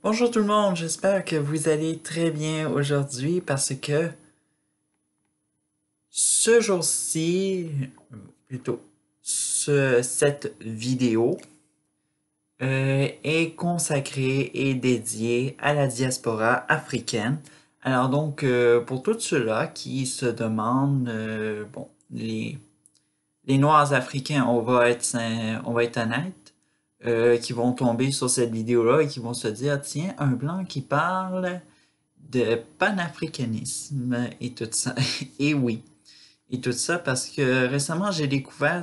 Bonjour tout le monde, j'espère que vous allez très bien aujourd'hui parce que ce jour-ci, plutôt cette vidéo est consacrée et dédiée à la diaspora africaine. Alors donc, pour tous ceux-là qui se demandent, bon, les Noirs africains, on va être honnête, qui vont tomber sur cette vidéo-là et qui vont se dire, tiens, un blanc qui parle de panafricanisme et tout ça. Et oui, et tout ça parce que récemment j'ai découvert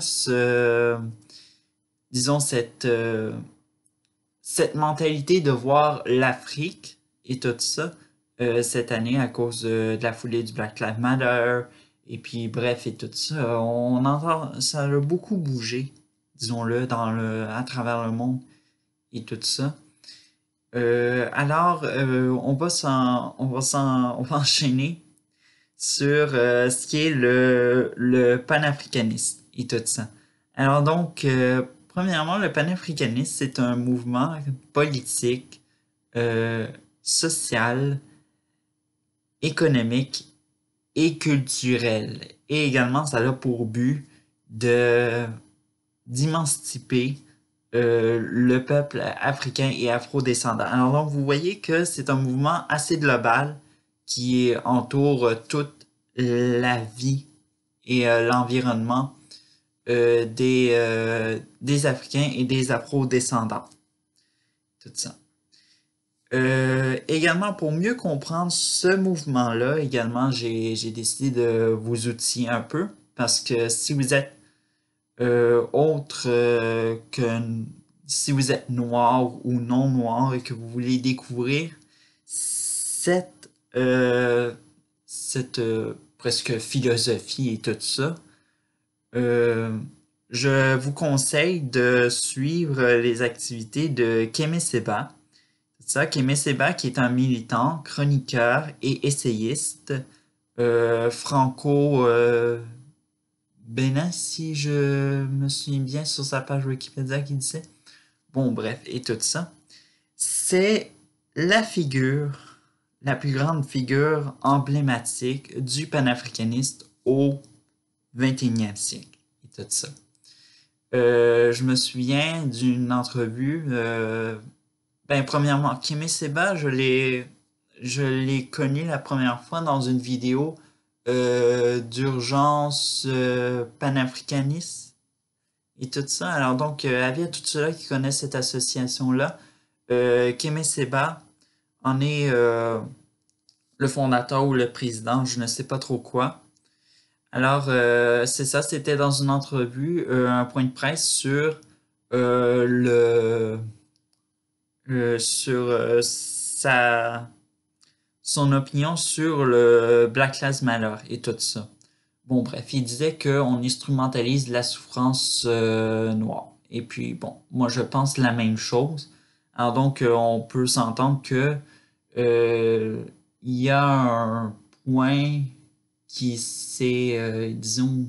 disons cette mentalité de voir l'Afrique et tout ça cette année à cause de la foulée du Black Lives Matter et puis bref et tout ça. On entend, ça a beaucoup bougé, disons-le, à travers le monde et tout ça. On va enchaîner sur ce qui est le panafricanisme et tout ça. Alors donc, premièrement, le panafricanisme, c'est un mouvement politique, euh, social, économique et culturel. Et également, ça a pour but de d'émanciper le peuple africain et afro-descendant. Alors donc, vous voyez que c'est un mouvement assez global qui entoure toute la vie et l'environnement des Africains et des afro-descendants. Tout ça. Également, pour mieux comprendre ce mouvement-là, également, j'ai décidé de vous outiller un peu parce que si vous êtes autre que si vous êtes noir ou non noir et que vous voulez découvrir cette, euh, cette presque philosophie et tout ça, euh, je vous conseille de suivre les activités de Kemi Seba. C'est ça, Kemi Seba qui est un militant, chroniqueur et essayiste franco Bénin, si je me souviens bien sur sa page Wikipédia qui disait. Bon, bref, et tout ça. C'est la figure, la plus grande figure emblématique du panafricaniste au 21e siècle. Et tout ça. Je me souviens d'une entrevue. Ben, premièrement, Kemi Seba, je l'ai connu la première fois dans une vidéo d'urgence panafricaniste et tout ça. Alors donc, avis à tous ceux-là qui connaissent cette association-là, Kemi Seba en est le fondateur ou le président, je ne sais pas trop quoi. Alors, c'est ça, c'était dans une entrevue, un point de presse sur euh, le sur son opinion sur le Black Lives Matter et tout ça. Bon, bref, il disait qu'on instrumentalise la souffrance noire. Et puis, bon, moi, je pense la même chose. Alors donc, on peut s'entendre que euh, il y a un point qui c'est, disons,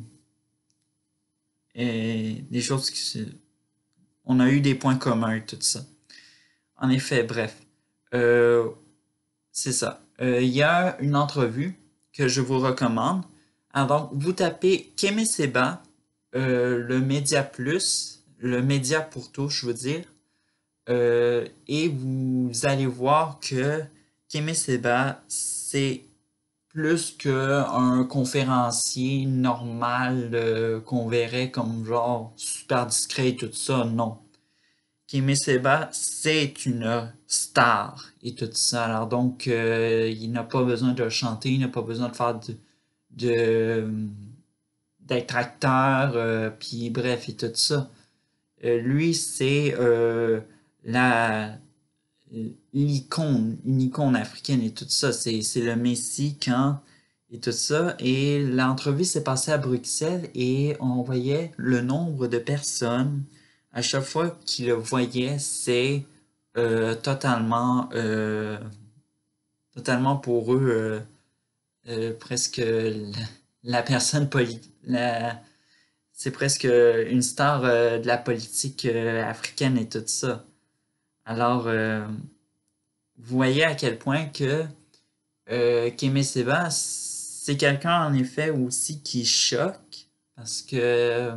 des choses on a eu des points communs et tout ça. En effet, bref. Euh, C'est ça. Il y a une entrevue que je vous recommande. Alors, donc, vous tapez Kemi Seba, le Média Plus, le Média pour tous, je veux dire, et vous allez voir que Kemi Seba, c'est plus qu'un conférencier normal qu'on verrait comme genre super discret et tout ça. Non. Kimi Seba, c'est une star et tout ça. Alors donc, il n'a pas besoin de chanter, il n'a pas besoin de faire de- d'être acteur, puis bref et tout ça. Lui, c'est la l'icône, une icône africaine et tout ça. C'est le Messie quand et tout ça. Et l'entrevue s'est passée à Bruxelles et on voyait le nombre de personnes à chaque fois qu'ils le voyaient, c'est totalement pour eux presque la personne politique. C'est presque une star de la politique africaine et tout ça. Alors, vous voyez à quel point que Kémé Séba, c'est quelqu'un en effet aussi qui choque parce que,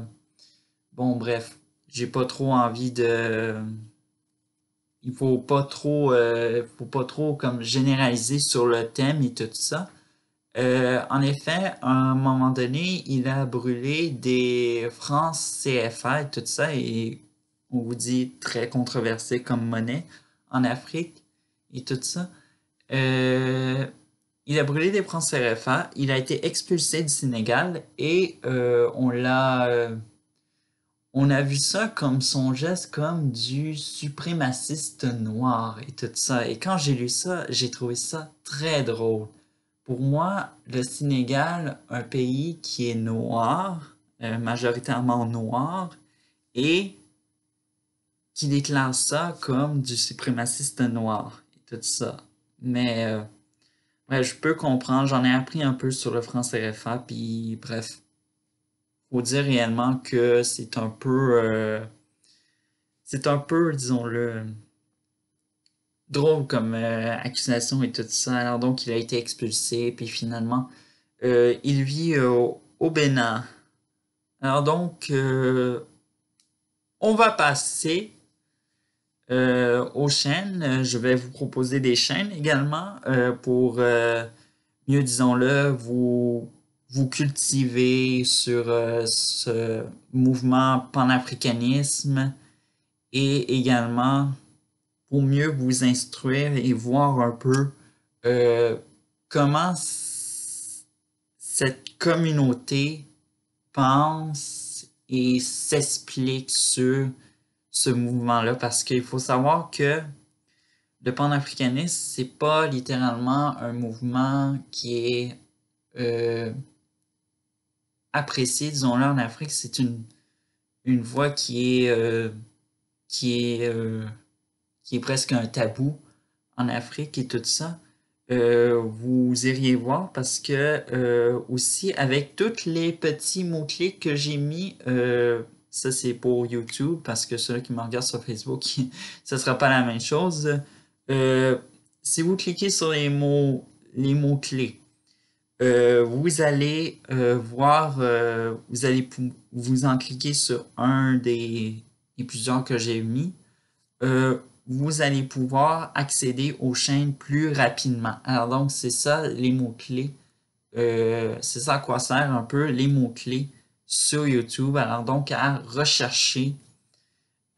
bon, bref, j'ai pas trop envie de. Il faut pas trop comme généraliser sur le thème et tout ça. En effet, à un moment donné, il a brûlé des francs CFA et tout ça, et on vous dit très controversé comme monnaie en Afrique et tout ça. Euh, il a brûlé des francs CFA, il a été expulsé du Sénégal et on a vu ça comme son geste comme du suprémaciste noir et tout ça. Et quand j'ai lu ça, j'ai trouvé ça très drôle. Pour moi, le Sénégal, un pays qui est noir, majoritairement noir, et qui déclare ça comme du suprémaciste noir et tout ça. Mais bref, je peux comprendre, j'en ai appris un peu sur le franc CFA, puis bref, faut dire réellement que c'est un peu, disons-le, drôle comme accusation et tout ça. Alors donc, il a été expulsé, puis finalement, il vit au Bénin. Alors donc, on va passer aux chaînes. Je vais vous proposer des chaînes également pour mieux, disons-le, vous cultiver sur ce mouvement panafricanisme et également pour mieux vous instruire et voir un peu euh, comment cette communauté pense et s'explique sur ce mouvement-là, parce qu'il faut savoir que le panafricanisme, c'est pas littéralement un mouvement qui est apprécié, disons-le, en Afrique. C'est une voie qui est, euh, qui est presque un tabou en Afrique et tout ça. Vous iriez voir parce que aussi avec tous les petits mots-clés que j'ai mis, ça c'est pour YouTube parce que ceux qui me regardent sur Facebook, ce sera pas la même chose. Euh, si vous cliquez sur les mots-clés, vous allez voir, vous en cliquer sur un des plusieurs que j'ai mis. Vous allez pouvoir accéder aux chaînes plus rapidement. Alors donc, c'est ça les mots-clés. C'est ça à quoi sert un peu les mots-clés sur YouTube. Alors donc, à rechercher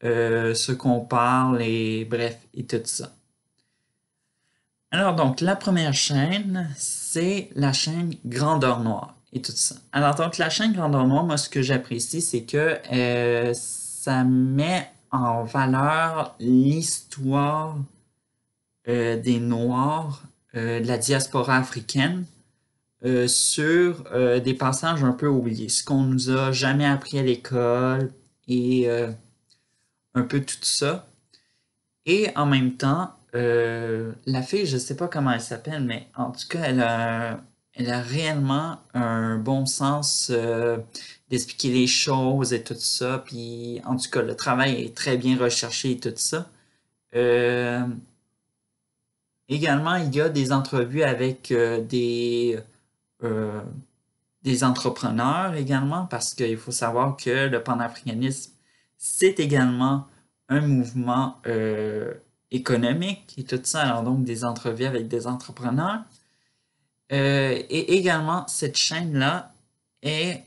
ce qu'on parle et bref, et tout ça. Alors donc, la première chaîne, c'est la chaîne Grandeur Noire et tout ça. Alors donc, la chaîne Grandeur Noire, moi, ce que j'apprécie, c'est que ça met en valeur l'histoire des Noirs de la diaspora africaine sur des passages un peu oubliés, ce qu'on nous a jamais appris à l'école et un peu tout ça. Et en même temps, la fille, je sais pas comment elle s'appelle, mais en tout cas, elle a réellement un bon sens d'expliquer les choses et tout ça. Puis, en tout cas, le travail est très bien recherché et tout ça. Euh, Également, il y a des entrevues avec euh, des entrepreneurs également, parce qu'il faut savoir que le panafricanisme, c'est également un mouvement économique et tout ça. Alors donc, des entrevues avec des entrepreneurs. Et également, cette chaîne-là est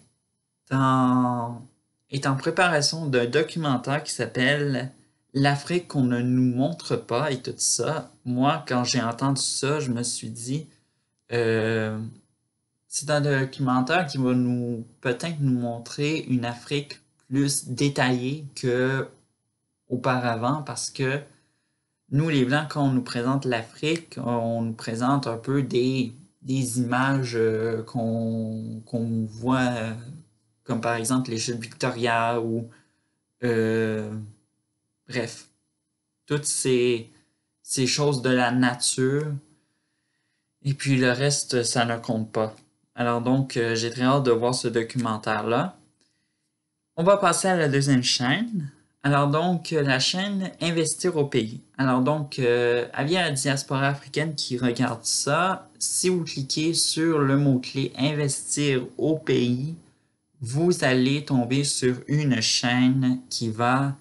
en, est en préparation d'un documentaire qui s'appelle L'Afrique qu'on ne nous montre pas et tout ça. Moi, quand j'ai entendu ça, je me suis dit, euh, c'est un documentaire qui va nous peut-être nous montrer une Afrique plus détaillée que auparavant parce que nous, les Blancs, quand on nous présente l'Afrique, on nous présente un peu des images qu'on voit, comme par exemple les Gilles Victoria ou euh, bref, toutes ces choses de la nature. Et puis le reste, ça ne compte pas. Alors donc, j'ai très hâte de voir ce documentaire-là. On va passer à la deuxième chaîne. Alors donc, la chaîne Investir au pays. Alors donc, avis à la diaspora africaine qui regarde ça, si vous cliquez sur le mot-clé Investir au pays, vous allez tomber sur une chaîne qui va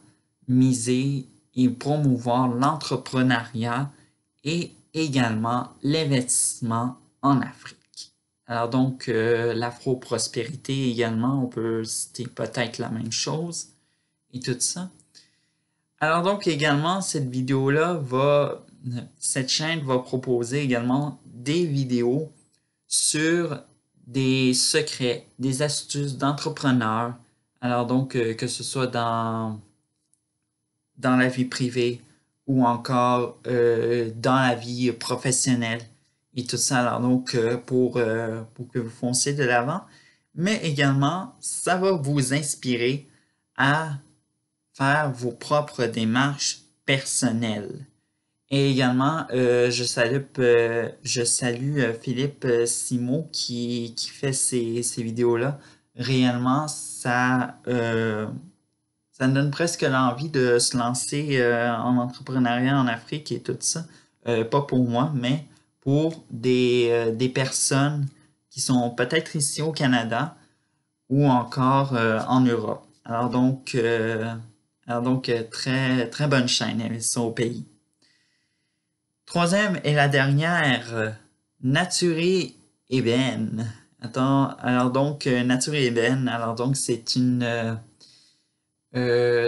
miser et promouvoir l'entrepreneuriat et également l'investissement en Afrique. Alors donc, l'afro-prospérité également, on peut citer peut-être la même chose et tout ça. Alors donc également, cette chaîne va proposer également des vidéos sur des secrets, des astuces d'entrepreneurs. Alors donc, que ce soit dans la vie privée ou encore dans la vie professionnelle et tout ça. Alors donc, pour que vous fonciez de l'avant. Mais également, ça va vous inspirer à faire vos propres démarches personnelles. Et également, je salue Philippe Simot qui fait ces vidéos-là. Réellement, ça me donne presque l'envie de se lancer en entrepreneuriat en Afrique et tout ça. Pas pour moi, mais pour des personnes qui sont peut-être ici au Canada ou encore en Europe. Très, très bonne chaîne, ils sont au pays. Troisième et la dernière, Naturé Eben. Naturé Eben,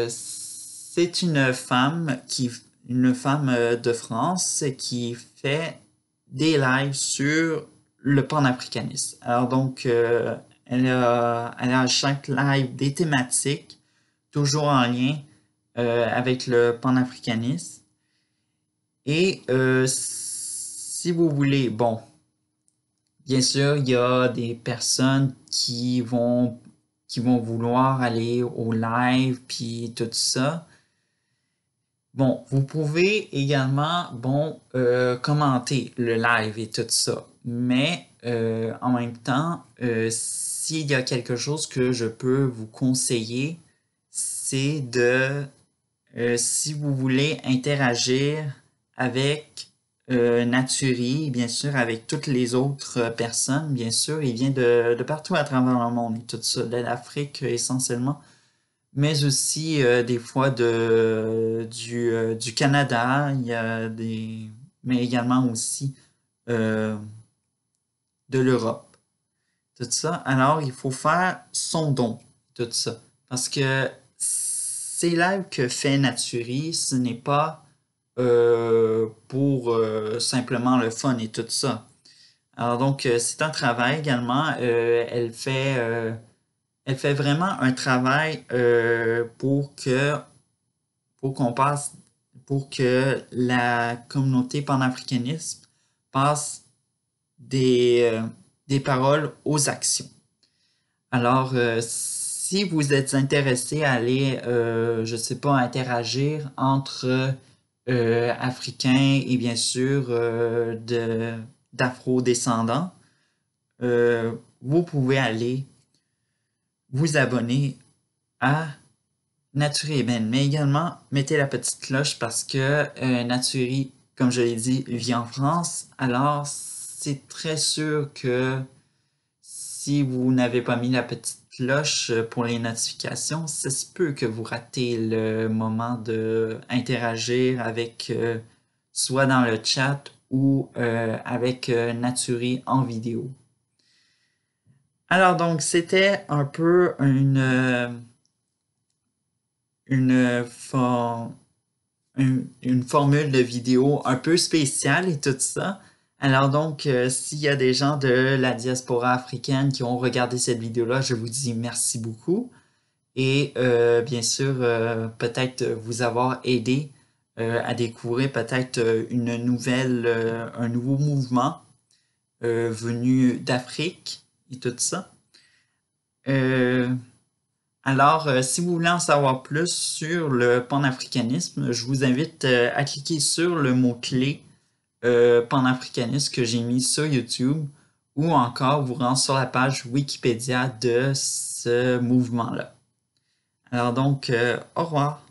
c'est une femme de France qui fait des lives sur le panafricanisme. Alors donc, elle a à chaque live des thématiques, toujours en lien avec le panafricanisme. Et si vous voulez, bon, bien sûr, il y a des personnes qui vont vouloir aller au live puis tout ça. Bon, vous pouvez également, commenter le live et tout ça. Mais en même temps, s'il y a quelque chose que je peux vous conseiller, c'est si vous voulez interagir avec Naturi, bien sûr, avec toutes les autres personnes, bien sûr, il vient de partout à travers le monde, et tout ça, de l'Afrique essentiellement, mais aussi des fois du Canada, mais également aussi euh, de l'Europe, tout ça. Alors, il faut faire son don, tout ça, parce que ces lives que fait Naturi, ce n'est pas pour simplement le fun et tout ça. Alors donc, c'est un travail également. Elle fait vraiment un travail pour que la communauté panafricaniste passe des paroles aux actions. Alors, si vous êtes intéressé à aller, je sais pas, interagir entre Africains et bien sûr d'Afro-descendants, vous pouvez aller vous abonner à Naturi Eben. Mais également, mettez la petite cloche parce que Naturi, comme je l'ai dit, vit en France. Alors, c'est très sûr que si vous n'avez pas mis la petite cloche pour les notifications, ça se peut que vous ratez le moment de interagir avec soit dans le chat ou avec Naturi en vidéo. Alors donc, c'était un peu une formule de vidéo un peu spéciale et tout ça. Alors donc, s'il y a des gens de la diaspora africaine qui ont regardé cette vidéo-là, je vous dis merci beaucoup. Et bien sûr, peut-être vous avoir aidé à découvrir peut-être un nouveau mouvement venu d'Afrique et tout ça. Alors, si vous voulez en savoir plus sur le panafricanisme, je vous invite à cliquer sur le mot-clé panafricanisme que j'ai mis sur YouTube ou encore vous rendre sur la page Wikipédia de ce mouvement-là. Alors donc, au revoir.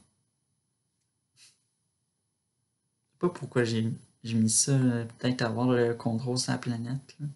pas pourquoi j'ai mis ça. Peut-être avoir le contrôle sur la planète. Là.